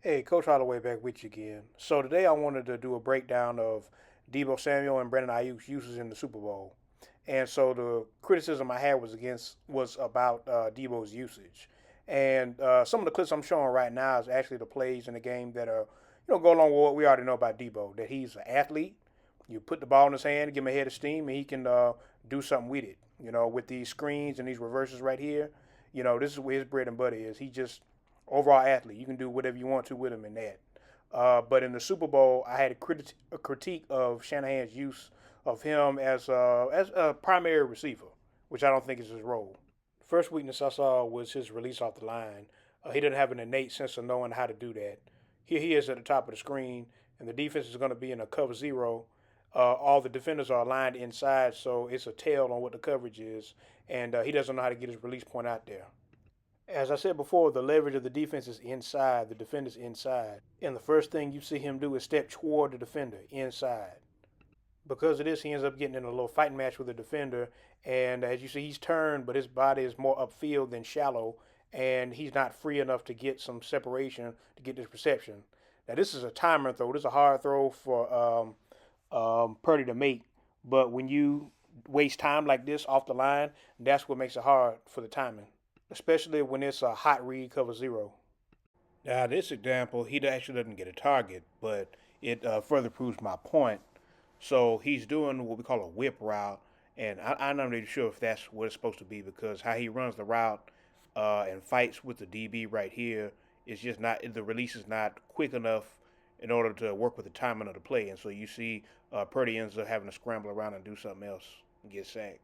Hey, Coach Holloway back with you again. So today I wanted to do a breakdown of Deebo Samuel and Brandon Aiyuk's uses in the Super Bowl. And so the criticism I had was about Deebo's usage. And some of the clips I'm showing right now is actually the plays in the game that are, go along with what we already know about Deebo. That he's an athlete. You put the ball in his hand, give him a head of steam, and he can do something with it. With these screens and these reverses right here. This is where his bread and butter is. He just overall athlete. You can do whatever you want to with him in that. But in the Super Bowl, I had a critique of Shanahan's use of him as a primary receiver, which I don't think is his role. First weakness I saw was his release off the line. He didn't have an innate sense of knowing how to do that. Here he is at the top of the screen, and the defense is going to be in a cover zero. All the defenders are aligned inside, so it's a tell on what the coverage is, and he doesn't know how to get his release point out there. As I said before, the leverage of the defense is inside, the defender's inside. And the first thing you see him do is step toward the defender inside. Because of this, he ends up getting in a little fighting match with the defender. And as you see, he's turned, but his body is more upfield than shallow. And he's not free enough to get some separation to get this reception. Now, this is a timer throw. This is a hard throw for Purdy to make. But when you waste time like this off the line, that's what makes it hard for the timing, especially when it's a hot read cover zero. Now, this example, he actually doesn't get a target, but it further proves my point. So he's doing what we call a whip route, and I'm not really sure if that's what it's supposed to be because how he runs the route and fights with the DB right here is just not, the release is not quick enough in order to work with the timing of the play. And so you see Purdy ends up having to scramble around and do something else and get sacked.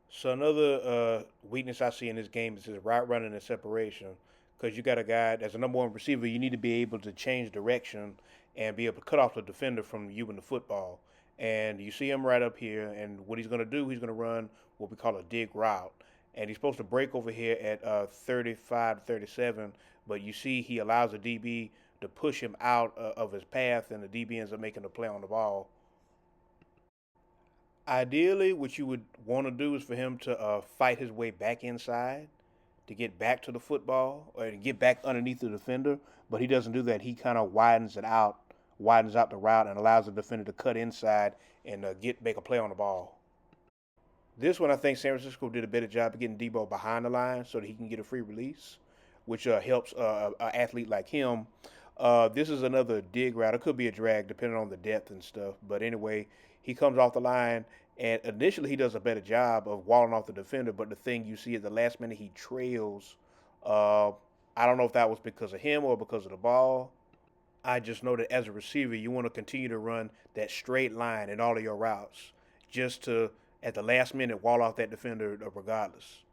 So another weakness I see in this game is his route running and separation. Because you got a guy that's a number one receiver, you need to be able to change direction and be able to cut off the defender from you and the football. And you see him right up here, and what he's going to do, he's going to run what we call a dig route. And he's supposed to break over here at 35 to 37, but you see he allows the DB to push him out of his path, and the DB ends up making a play on the ball. Ideally, what you would want to do is for him to fight his way back inside to get back to the football or to get back underneath the defender, but he doesn't do that. He kind of widens out the route, and allows the defender to cut inside and make a play on the ball. This one, I think San Francisco did a better job of getting Deebo behind the line so that he can get a free release, which helps an athlete like him. This is another dig route. It could be a drag depending on the depth and stuff. But anyway, he comes off the line, and initially he does a better job of walling off the defender. But the thing you see at the last minute, he trails. I don't know if that was because of him or because of the ball. I just know that as a receiver, you want to continue to run that straight line in all of your routes just to, at the last minute, wall off that defender regardless.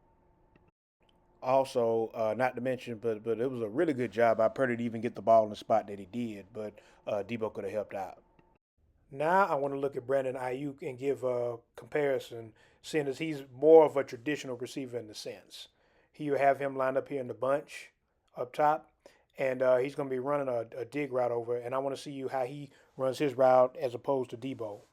Also, not to mention, but it was a really good job by Purdy to even get the ball in the spot that he did, but Debo could have helped out. Now I want to look at Brandon Aiyuk and give a comparison, seeing as he's more of a traditional receiver in the sense. You have him lined up here in the bunch up top, and he's going to be running a dig route over, and I want to see you how he runs his route as opposed to Debo. All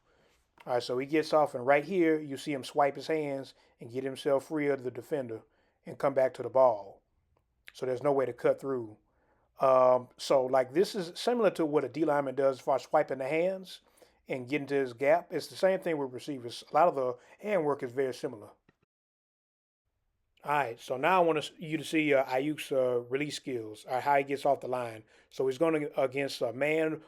right, so he gets off, and right here you see him swipe his hands and get himself free of the defender and come back to the ball. So there's no way to cut through. So like this is similar to what a D lineman does as far as swiping the hands and getting to his gap. It's the same thing with receivers. A lot of the hand work is very similar. All right, so now I want you to see Ayuk's release skills, how he gets off the line. So he's going against a man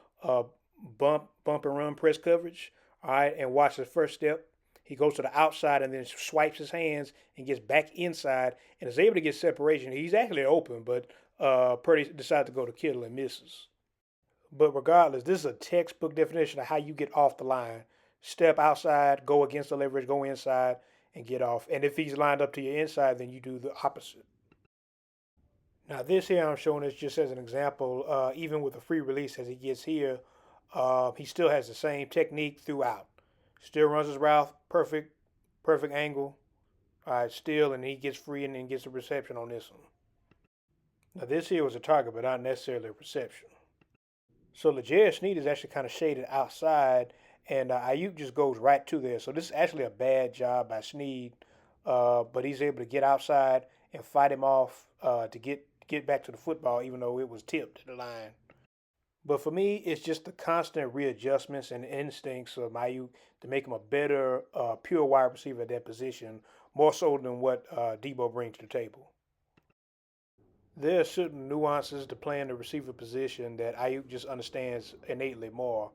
bump and run press coverage. All right, and watch the first step. He goes to the outside and then swipes his hands and gets back inside and is able to get separation. He's actually open, but Purdy decides to go to Kittle and misses. But regardless, this is a textbook definition of how you get off the line. Step outside, go against the leverage, go inside, and get off. And if he's lined up to your inside, then you do the opposite. Now, this here I'm showing this just as an example. Even with a free release as he gets here, he still has the same technique throughout. Still runs his route, perfect angle. All right, still, and he gets free and then gets a reception on this one. Now, this here was a target, but not necessarily a reception. So Legere Sneed is actually kind of shaded outside, and Aiyuk just goes right to there. So this is actually a bad job by Sneed, but he's able to get outside and fight him off to get back to the football, even though it was tipped at the line. But for me, it's just the constant readjustments and instincts of Aiyuk to make him a better pure wide receiver at that position, more so than what Deebo brings to the table. There are certain nuances to playing the receiver position that Aiyuk just understands innately more.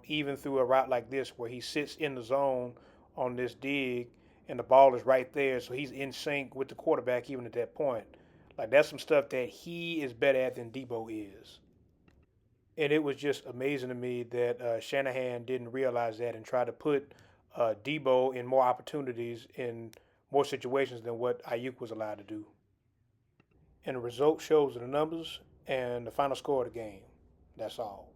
Even through a route like this, where he sits in the zone on this dig and the ball is right there, so he's in sync with the quarterback even at that point. Like that's some stuff that he is better at than Deebo is. And it was just amazing to me that Shanahan didn't realize that and try to put Deebo in more opportunities in more situations than what Aiyuk was allowed to do. And the result shows the numbers and the final score of the game. That's all.